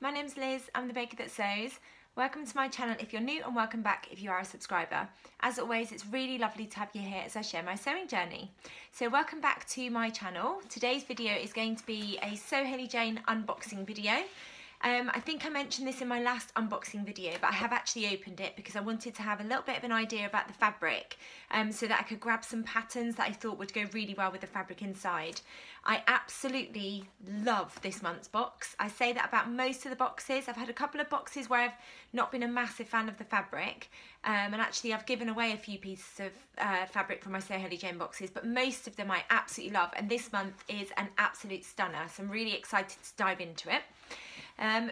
my name's Liz, I'm the baker that sews. Welcome to my channel if you're new and welcome back if you are a subscriber. As always, it's really lovely to have you here as I share my sewing journey. So welcome back to my channel. Today's video is going to be a Sew Hayley Jane unboxing video. I think I mentioned this in my last unboxing video, but I have actually opened it because I wanted to have a little bit of an idea about the fabric so that I could grab some patterns that I thought would go really well with the fabric inside. I absolutely love this month's box. I say that about most of the boxes. I've had a couple of boxes where I've not been a massive fan of the fabric and actually I've given away a few pieces of fabric from my Sew Hayley Jane boxes, but most of them I absolutely love, and this month is an absolute stunner, so I'm really excited to dive into it.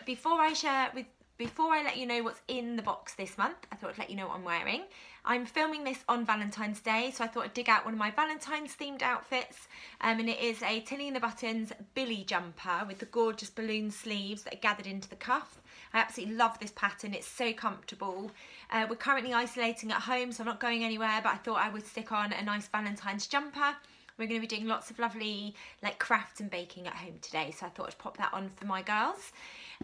Before I let you know what's in the box this month, I thought I'd let you know what I'm wearing. I'm filming this on Valentine's Day, so I thought I'd dig out one of my Valentine's themed outfits, and it is a Tilly and the Buttons Billy jumper with the gorgeous balloon sleeves that are gathered into the cuff. I absolutely love this pattern, it's so comfortable. We're currently isolating at home, so I'm not going anywhere, but I thought I would stick on a nice Valentine's jumper. We're going to be doing lots of lovely crafts and baking at home today, so I thought I'd pop that on for my girls.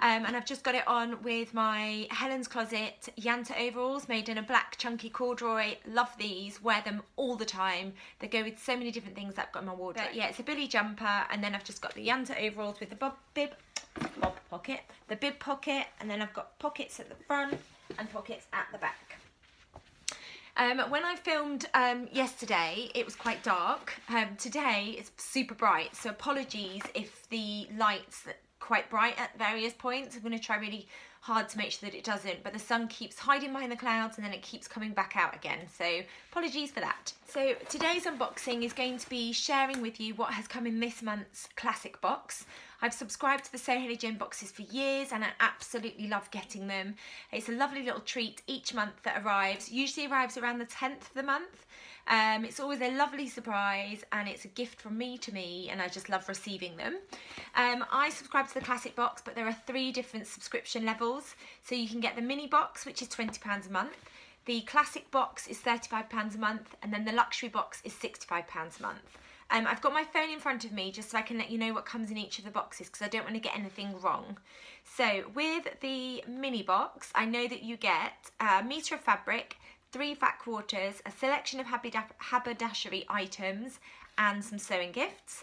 And I've just got it on with my Helen's Closet Yanta overalls made in a black chunky corduroy. Love these, wear them all the time. They go with so many different things that I've got in my wardrobe. But yeah, it's a Billy jumper, and then I've just got the Yanta overalls with the bib pocket, and then I've got pockets at the front and pockets at the back. When I filmed yesterday, it was quite dark. Today it's super bright, so apologies if the lights are quite bright at various points. I'm going to try really hard to make sure that it doesn't, but the sun keeps hiding behind the clouds and then it keeps coming back out again, so apologies for that. So today's unboxing is going to be sharing with you what has come in this month's classic box. I've subscribed to the Sew Hayley Jane boxes for years and I absolutely love getting them. It's a lovely little treat each month that arrives. Usually arrives around the 10th of the month. It's always a lovely surprise and it's a gift from me to me, and I just love receiving them. I subscribe to the classic box, but there are 3 different subscription levels. So you can get the mini box, which is £20 a month. The classic box is £35 a month, and then the luxury box is £65 a month. I've got my phone in front of me just so I can let you know what comes in each of the boxes because I don't want to get anything wrong. So with the mini box, I know that you get a metre of fabric, 3 fat quarters, a selection of haberdashery items and some sewing gifts.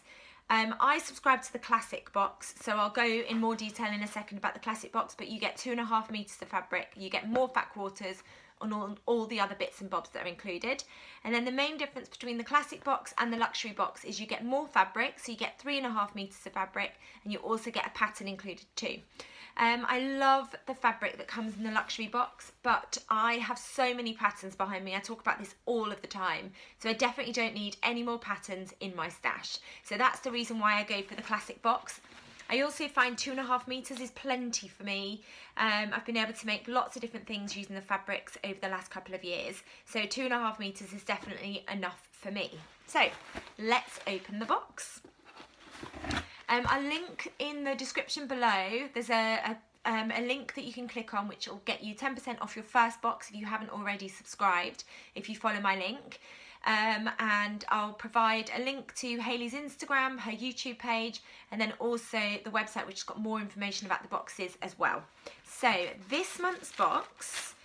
I subscribe to the classic box, so I'll go in more detail in a second about the classic box, but you get 2.5 metres of fabric, you get more fat quarters on all the other bits and bobs that are included. And then the main difference between the classic box and the luxury box is you get more fabric, so you get 3.5 metres of fabric, and you also get a pattern included too. I love the fabric that comes in the luxury box, but I have so many patterns behind me. I talk about this all of the time, so I definitely don't need any more patterns in my stash. So that's the reason why I go for the classic box. I also find 2.5 metres is plenty for me. I've been able to make lots of different things using the fabrics over the last couple of years, so 2.5 metres is definitely enough for me. So let's open the box. I'll link in the description below. There's a link that you can click on which will get you 10% off your first box if you haven't already subscribed, if you follow my link. And I'll provide a link to Hayley's Instagram, her YouTube page, and then also the website which has got more information about the boxes as well. So this month's box,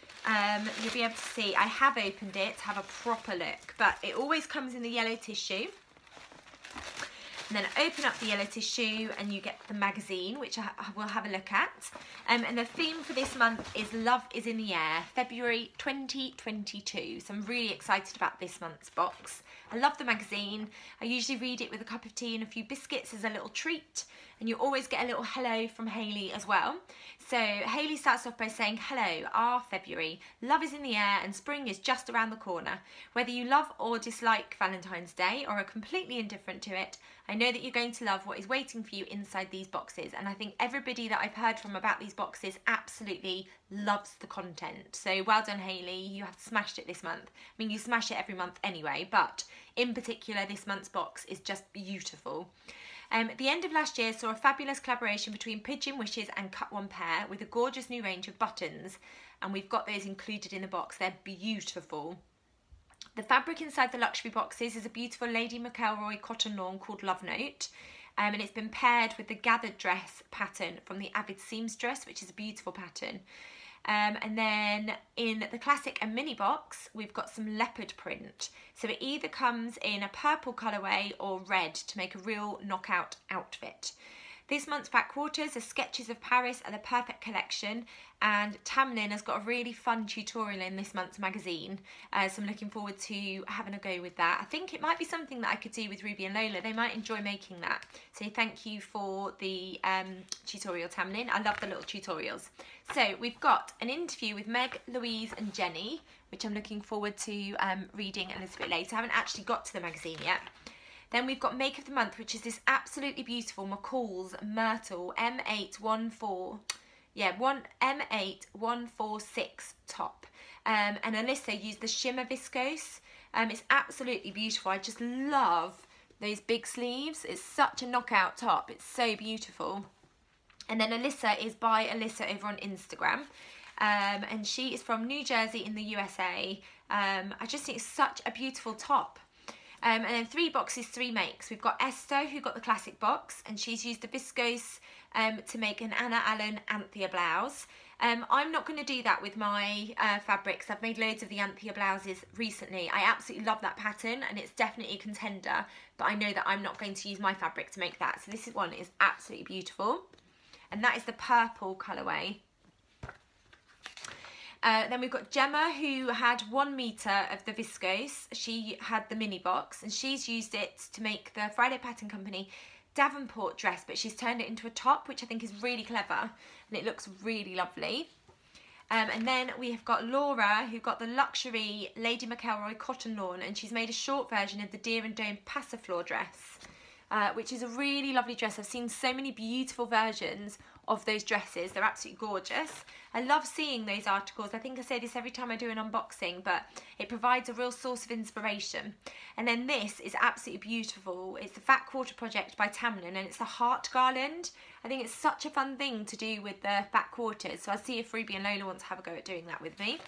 you'll be able to see, I have opened it to have a proper look, but it always comes in the yellow tissue. And then open up the yellow tissue and you get the magazine, which I will have a look at. And the theme for this month is Love is in the Air, February 2022. So I'm really excited about this month's box. I love the magazine. I usually read it with a cup of tea and a few biscuits as a little treat. And you always get a little hello from Hayley as well. So Hayley starts off by saying, hello, February. Love is in the air and spring is just around the corner. Whether you love or dislike Valentine's Day or are completely indifferent to it, I know that you're going to love what is waiting for you inside these boxes. And I think everybody that I've heard from about these boxes absolutely loves the content. So well done, Hayley. You have smashed it this month. I mean, you smash it every month anyway, but in particular, this month's box is just beautiful. At the end of last year saw a fabulous collaboration between Pigeon Wishes and Cut One Pair with a gorgeous new range of buttons, and we've got those included in the box. They're beautiful. The fabric inside the luxury boxes is a beautiful Lady McElroy cotton lawn called Love Note, and it's been paired with the gathered dress pattern from the Avid Seamstress, which is a beautiful pattern. And then in the classic and mini box, we've got some leopard print. So it either comes in a purple colourway or red to make a real knockout outfit. This month's Fat Quarters are Sketches of Paris and the perfect collection, and Tamlin has got a really fun tutorial in this month's magazine, so I'm looking forward to having a go with that. I think it might be something that I could do with Ruby and Lola. They might enjoy making that. So thank you for the tutorial, Tamlin. I love the little tutorials. So we've got an interview with Meg, Louise and Jenny, which I'm looking forward to reading a little bit later. I haven't actually got to the magazine yet. Then we've got Make of the Month, which is this absolutely beautiful McCall's Myrtle M8146 top. And Alyssa used the shimmer viscose. It's absolutely beautiful. I just love those big sleeves. It's such a knockout top. It's so beautiful. And then Alyssa is by Alyssa over on Instagram. And she is from New Jersey in the USA. I just think it's such a beautiful top. And then 3 boxes, 3 makes. We've got Esther, who got the classic box, and she's used the viscose to make an Anna Allen Anthea blouse. I'm not going to do that with my fabrics. I've made loads of the Anthea blouses recently. I absolutely love that pattern, and it's definitely a contender, but I know that I'm not going to use my fabric to make that. So this one is absolutely beautiful, and that is the purple colourway. Then we've got Gemma, who had 1 metre of the viscose. She had the mini box, and she's used it to make the Friday Pattern Company Davenport dress, but she's turned it into a top, which I think is really clever, and it looks really lovely. And then we have got Laura, who got the luxury Lady McElroy cotton lawn, and she's made a short version of the Deer and Dome Passiflor dress, which is a really lovely dress. I've seen so many beautiful versions of those dresses. They're absolutely gorgeous. I love seeing those articles. I think I say this every time I do an unboxing, but it provides a real source of inspiration. And then this is absolutely beautiful. It's the Fat Quarter project by Tamlin, and it's a heart garland. I think it's such a fun thing to do with the Fat Quarters, so I'll see if Ruby and Lola want to have a go at doing that with me.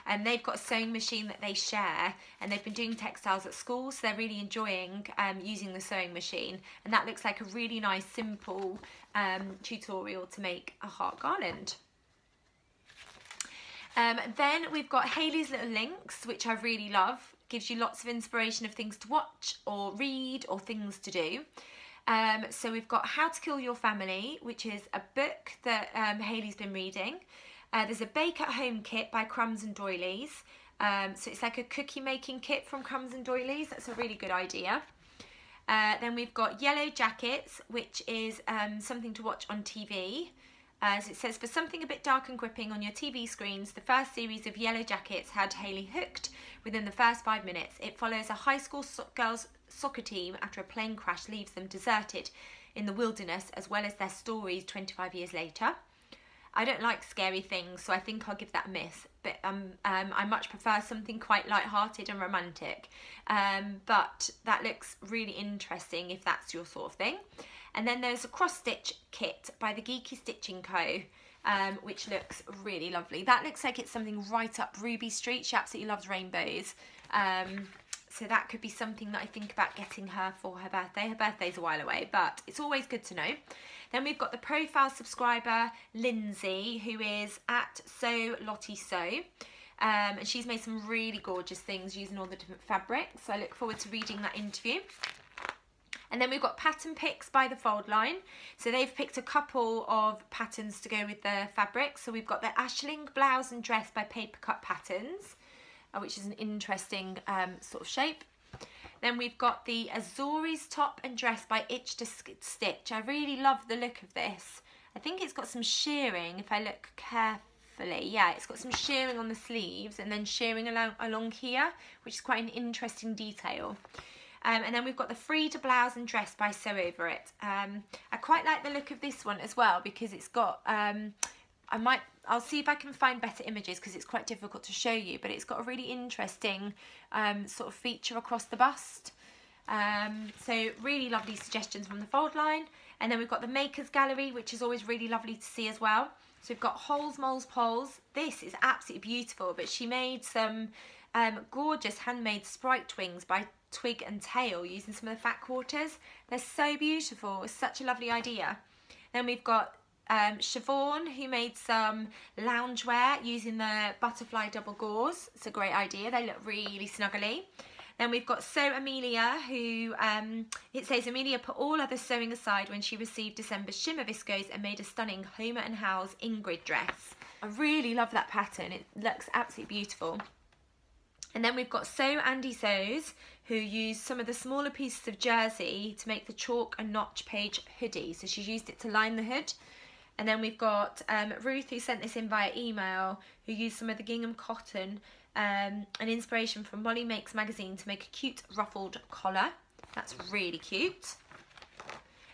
And they've got a sewing machine that they share, and they've been doing textiles at school, so they're really enjoying using the sewing machine. And that looks like a really nice, simple tutorial to make a heart garland. Then we've got Hayley's Little Links, which I really love. Gives you lots of inspiration of things to watch or read or things to do. So we've got How to Kill Your Family, which is a book that Hayley's been reading. There's a Bake at Home kit by Crumbs and Doilies. So it's like a cookie making kit from Crumbs and Doilies. That's a really good idea. Then we've got Yellow Jackets, which is something to watch on TV. So it says, for something a bit dark and gripping on your TV screens, the first series of Yellow Jackets had Hayley hooked within the first 5 minutes. It follows a high school girls soccer team after a plane crash leaves them deserted in the wilderness, as well as their stories 25 years later. I don't like scary things, so I think I'll give that a miss, but I much prefer something quite light-hearted and romantic. But that looks really interesting if that's your sort of thing. And then there's a cross-stitch kit by the Geeky Stitching Co., which looks really lovely. That looks like it's something right up Ruby Street. She absolutely loves rainbows. So that could be something that I think about getting her for her birthday. Her birthday's a while away, but it's always good to know. Then we've got the profile subscriber, Lindsay, who is at Sew Lottie Sew. And she's made some really gorgeous things using all the different fabrics. So I look forward to reading that interview. And then we've got pattern picks by the Fold Line. So they've picked a couple of patterns to go with the fabric. So we've got the Ashling blouse and dress by Paper Cut Patterns, which is an interesting sort of shape. Then we've got the Azori's top and dress by Itch to Stitch. I really love the look of this. I think it's got some shearing if I look carefully. Yeah, it's got some shearing on the sleeves and then shearing along here, which is quite an interesting detail. And then we've got the Frida blouse and dress by Sew Over It. I quite like the look of this one as well because it's got, I'll see if I can find better images because it's quite difficult to show you, but it's got a really interesting sort of feature across the bust. So really lovely suggestions from the Fold Line. And then we've got the Makers Gallery, which is always really lovely to see as well. So we've got Holes, Moles, Poles. This is absolutely beautiful, but she made some gorgeous handmade sprite wings by twig and tail using some of the fat quarters. They're so beautiful. It's such a lovely idea. Then we've got Siobhan, who made some loungewear using the butterfly double gauze. It's a great idea. They look really snuggly. Then we've got Sew Amelia, who, it says, Amelia put all other sewing aside when she received December's shimmer viscose and made a stunning Homer and Howell's Ingrid dress. I really love that pattern. It looks absolutely beautiful. And then we've got Sew Andy Sews, who used some of the smaller pieces of jersey to make the chalk and notch page hoodie. So she's used it to line the hood. And then we've got Ruth, who sent this in via email, who used some of the gingham cotton, an inspiration from Molly Makes magazine, to make a cute ruffled collar. That's really cute.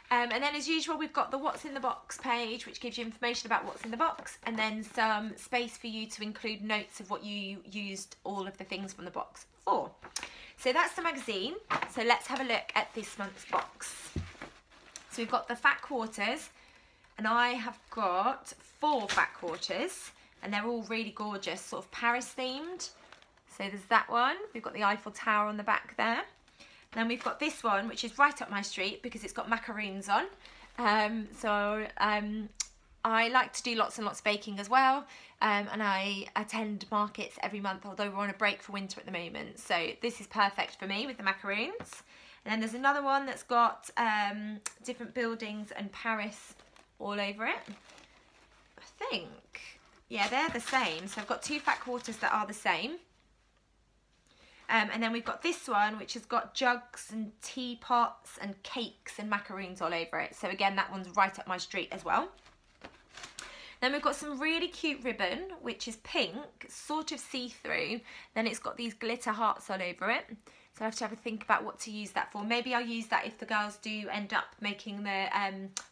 And then as usual, we've got the What's in the Box page, which gives you information about what's in the box, and then some space for you to include notes of what you used all of the things from the box for. So that's the magazine. So let's have a look at this month's box. So we've got the fat quarters, and I have got 4 fat quarters, and they're all really gorgeous, sort of Paris themed. So there's that one. We've got the Eiffel Tower on the back there. Then we've got this one, which is right up my street because it's got macaroons on. I like to do lots and lots of baking as well, and I attend markets every month, although we're on a break for winter at the moment. So this is perfect for me with the macaroons. And then there's another one that's got different buildings and Paris all over it. I think, yeah, they're the same. So I've got 2 fat quarters that are the same. And then we've got this one, which has got jugs and teapots and cakes and macaroons all over it. So again, that one's right up my street as well. Then we've got some really cute ribbon, which is pink, sort of see-through. Then it's got these glitter hearts all over it. So I have to have a think about what to use that for. Maybe I'll use that if the girls do end up making the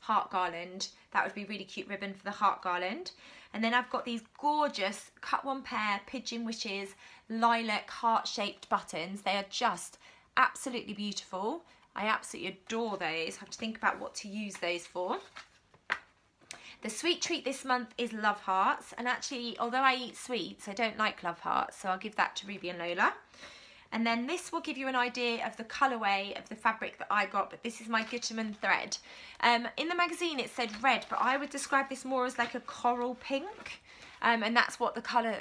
heart garland. That would be really cute ribbon for the heart garland. And then I've got these gorgeous cut one pair Pigeon Wishes lilac heart-shaped buttons. They are just absolutely beautiful. I absolutely adore those. I have to think about what to use those for. The sweet treat this month is Love Hearts. And actually, although I eat sweets, I don't like Love Hearts. So I'll give that to Ruby and Lola. And then this will give you an idea of the colourway of the fabric that I got, but this is my Gutermann thread. In the magazine it said red, but I would describe this more as like a coral pink. And that's what the colour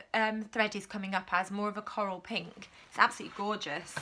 thread is coming up as, more of a coral pink. It's absolutely gorgeous.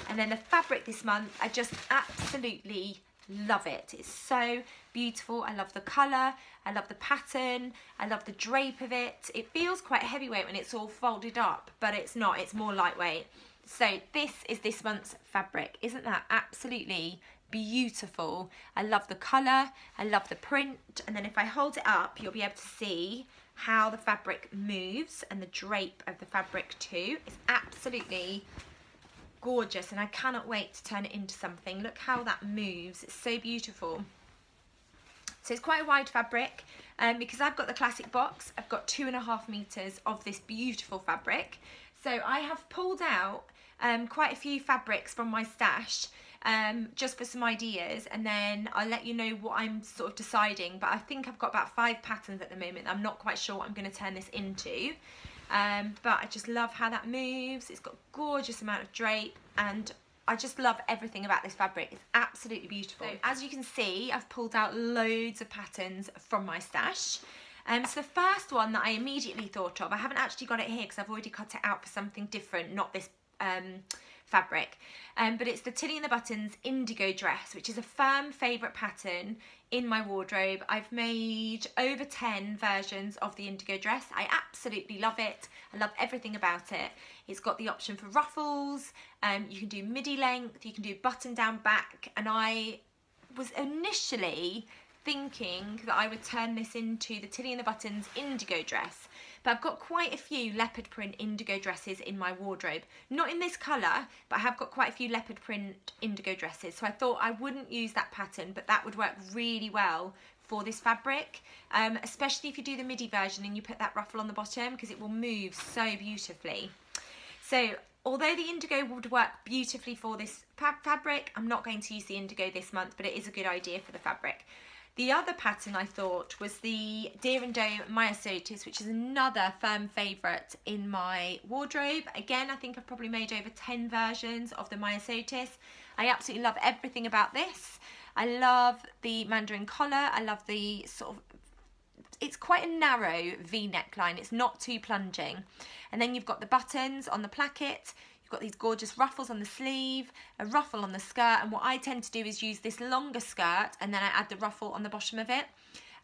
And then the fabric this month, I just absolutely love it. It's so beautiful. I love the colour, I love the pattern, I love the drape of it. It feels quite heavyweight when it's all folded up, but it's not, it's more lightweight. So this is this month's fabric. Isn't that absolutely beautiful? I love the colour, I love the print, and then if I hold it up, you'll be able to see how the fabric moves and the drape of the fabric too. It's absolutely gorgeous, and I cannot wait to turn it into something. Look how that moves. It's so beautiful. So it's quite a wide fabric, because I've got the classic box. I've got 2.5 meters of this beautiful fabric. So I have pulled out quite a few fabrics from my stash, just for some ideas, and then I'll let you know what I'm sort of deciding. But I think I've got about 5 patterns at the moment. I'm not quite sure what I'm going to turn this into, but I just love how that moves. It's got a gorgeous amount of drape, and I just love everything about this fabric. It's absolutely beautiful. So as you can see, I've pulled out loads of patterns from my stash. So the first one that I immediately thought of, I haven't actually got it here because I've already cut it out for something different, not this fabric, but it's the Tilly and the Buttons Indigo dress, which is a firm favourite pattern in my wardrobe. I've made over 10 versions of the Indigo dress. I absolutely love it. I love everything about it. It's got the option for ruffles, you can do midi length, you can do button down back, and I was initially thinking that I would turn this into the Tilly and the Buttons Indigo dress, but I've got quite a few leopard print indigo dresses in my wardrobe. Not in this colour, but I have got quite a few leopard print indigo dresses, so I thought I wouldn't use that pattern, but that would work really well for this fabric, especially if you do the midi version and you put that ruffle on the bottom, because it will move so beautifully. So although the indigo would work beautifully for this fabric, I'm not going to use the indigo this month, but it is a good idea for the fabric. The other pattern I thought was the Deer and Doe Myosotis, which is another firm favourite in my wardrobe. Again, I think I've probably made over 10 versions of the Myosotis. I absolutely love everything about this. I love the mandarin collar. I love the sort of, it's quite a narrow V neckline. It's not too plunging. And then you've got the buttons on the placket. You've got these gorgeous ruffles on the sleeve, a ruffle on the skirt, and what I tend to do is use this longer skirt and then I add the ruffle on the bottom of it,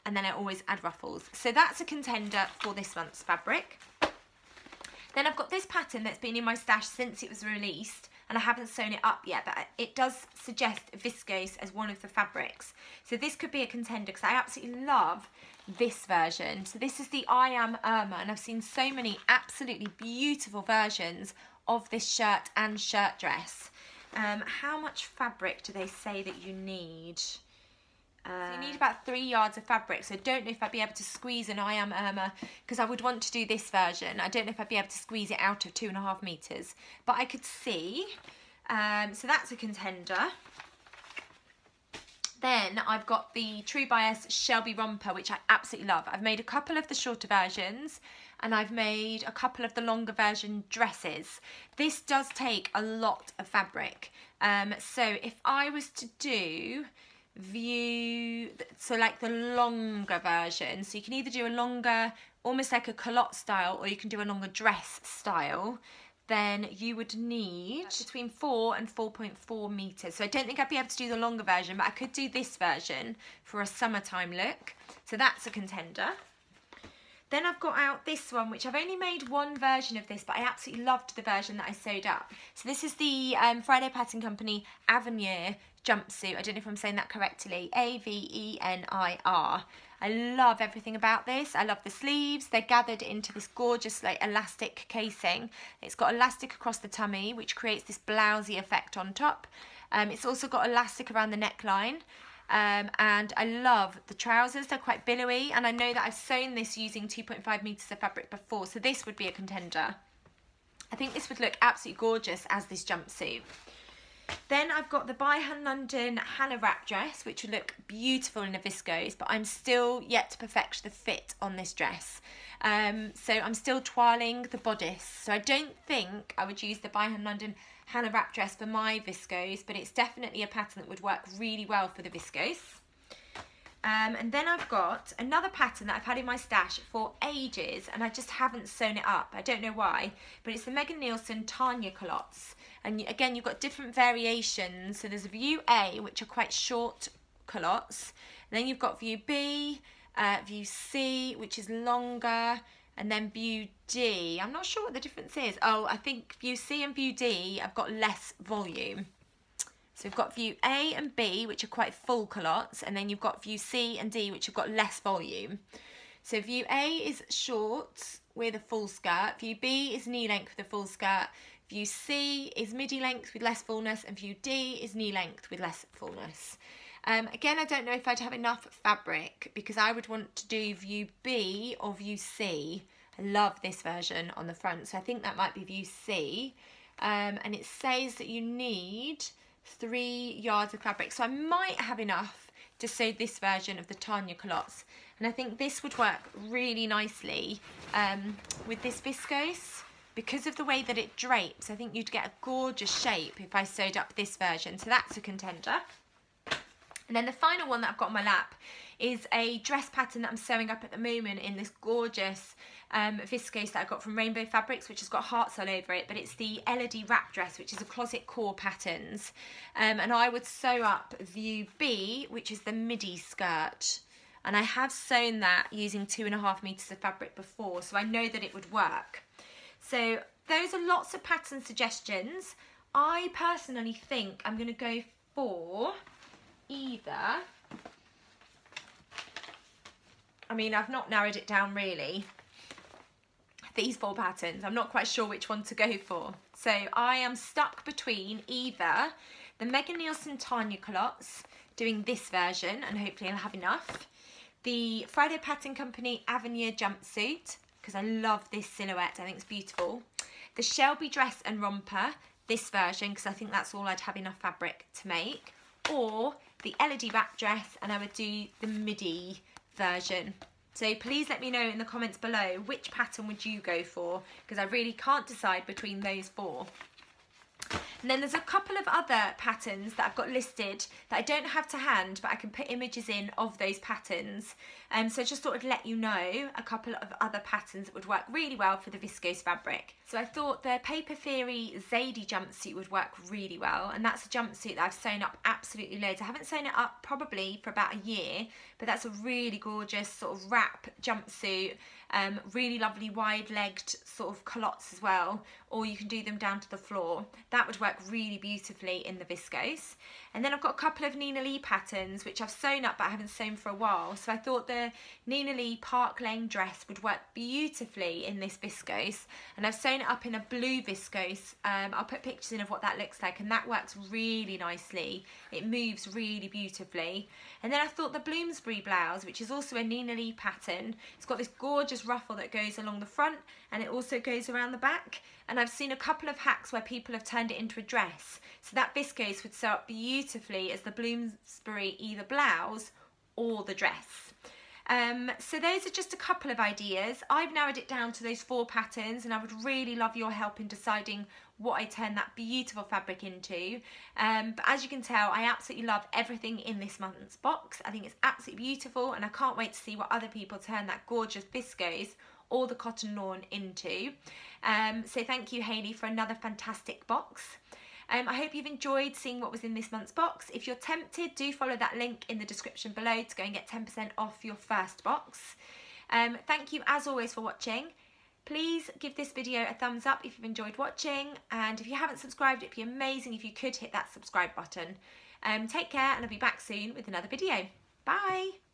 and then I always add ruffles. So that's a contender for this month's fabric. Then I've got this pattern that's been in my stash since it was released, and I haven't sewn it up yet, but it does suggest viscose as one of the fabrics. So this could be a contender because I absolutely love this version. So this is the I Am Irma, and I've seen so many absolutely beautiful versions of this shirt and shirt dress. How much fabric do they say that you need? So you need about 3 yards of fabric, so I don't know if I'd be able to squeeze an I Am Irma, because I would want to do this version. I don't know if I'd be able to squeeze it out of 2.5 meters, but I could see. So that's a contender. Then I've got the True Bias Shelby Romper, which I absolutely love. I've made a couple of the shorter versions, and I've made a couple of the longer version dresses. This does take a lot of fabric. So if I was to do so like the longer version, so you can either do a longer, almost like a culotte style, or you can do a longer dress style, then you would need between 4 and 4.4 meters. So I don't think I'd be able to do the longer version, but I could do this version for a summertime look. So that's a contender. Then I've got out this one, which I've only made one version of this, but I absolutely loved the version that I sewed up. So this is the Friday Pattern Company Avenir Jumpsuit. I don't know if I'm saying that correctly. Avenir. I love everything about this. I love the sleeves. They're gathered into this gorgeous like elastic casing. It's got elastic across the tummy, which creates this blousey effect on top. It's also got elastic around the neckline. And I love the trousers. They're quite billowy, and I know that I've sewn this using 2.5 meters of fabric before, so this would be a contender. I think this would look absolutely gorgeous as this jumpsuit. Then I've got the By Hand London Hannah wrap dress, which would look beautiful in a viscose, but I'm still yet to perfect the fit on this dress. So I'm still trialling the bodice. So I don't think I would use the By Hand London Hannah wrap dress for my viscose, but it's definitely a pattern that would work really well for the viscose. And then I've got another pattern that I've had in my stash for ages, and I just haven't sewn it up. I don't know why, but it's the Megan Nielsen Tanya culottes. And again, you've got different variations. So there's a view A, which are quite short culottes. And then you've got view B, view C, which is longer, and then view D. I'm not sure what the difference is. Oh, I think view C and view D have got less volume. So we've got view A and B, which are quite full culottes, and then you've got view C and D, which have got less volume. So view A is short with a full skirt, view B is knee length with a full skirt, view C is midi length with less fullness, and view D is knee length with less fullness. Again, I don't know if I'd have enough fabric, because I would want to do view B or view C. I love this version on the front, so I think that might be view C. And it says that you need 3 yards of fabric, so I might have enough to sew this version of the Tanya culottes, and I think this would work really nicely with this viscose. Because of the way that it drapes, I think you'd get a gorgeous shape if I sewed up this version, so that's a contender. And then the final one that I've got on my lap is a dress pattern that I'm sewing up at the moment in this gorgeous viscose that I got from Rainbow Fabrics, which has got hearts all over it, but it's the Elodie wrap dress, which is a closet core patterns. And I would sew up view B, which is the midi skirt. And I have sewn that using 2.5 meters of fabric before, so I know that it would work. So those are lots of pattern suggestions. I personally think I'm going to go for either, I mean, I've not narrowed it down really, these 4 patterns. I'm not quite sure which one to go for. So I am stuck between either the Megan Nielsen Tanya culottes, doing this version, and hopefully I'll have enough, the Friday Pattern Company Avenir Jumpsuit, because I love this silhouette, I think it's beautiful, the Shelby dress and romper, this version, because I think that's all I'd have enough fabric to make, or the LED wrap dress, and I would do the midi version. So please let me know in the comments below which pattern would you go for, because I really can't decide between those 4. And then there's a couple of other patterns that I've got listed that I don't have to hand, but I can put images in of those patterns. So I just thought I'd let you know a couple of other patterns that would work really well for the viscose fabric. So I thought the Paper Theory Zadie jumpsuit would work really well, and that's a jumpsuit that I've sewn up absolutely loads. I haven't sewn it up probably for about a year, but that's a really gorgeous sort of wrap jumpsuit. Really lovely wide-legged sort of culottes as well, or you can do them down to the floor. That would work really beautifully in the viscose. And then I've got a couple of Nina Lee patterns which I've sewn up but I haven't sewn for a while, so I thought the Nina Lee Park Lane dress would work beautifully in this viscose, and I've sewn it up in a blue viscose. I'll put pictures in of what that looks like, and that works really nicely. It moves really beautifully. And then I thought the Bloomsbury blouse, which is also a Nina Lee pattern, it's got this gorgeous ruffle that goes along the front and it also goes around the back, and I've seen a couple of hacks where people have turned it into a dress, so that viscose would sew up beautifully as the Bloomsbury either blouse or the dress. So those are just a couple of ideas. I've narrowed it down to those 4 patterns, and I would really love your help in deciding what I turn that beautiful fabric into. But as you can tell, I absolutely love everything in this month's box. I think it's absolutely beautiful, and I can't wait to see what other people turn that gorgeous viscose or the cotton lawn into. So thank you, Hayley, for another fantastic box. I hope you've enjoyed seeing what was in this month's box. If you're tempted, do follow that link in the description below to go and get 10% off your first box. Thank you as always for watching. Please give this video a thumbs up if you've enjoyed watching, and if you haven't subscribed, it'd be amazing if you could hit that subscribe button. Take care, and I'll be back soon with another video. Bye!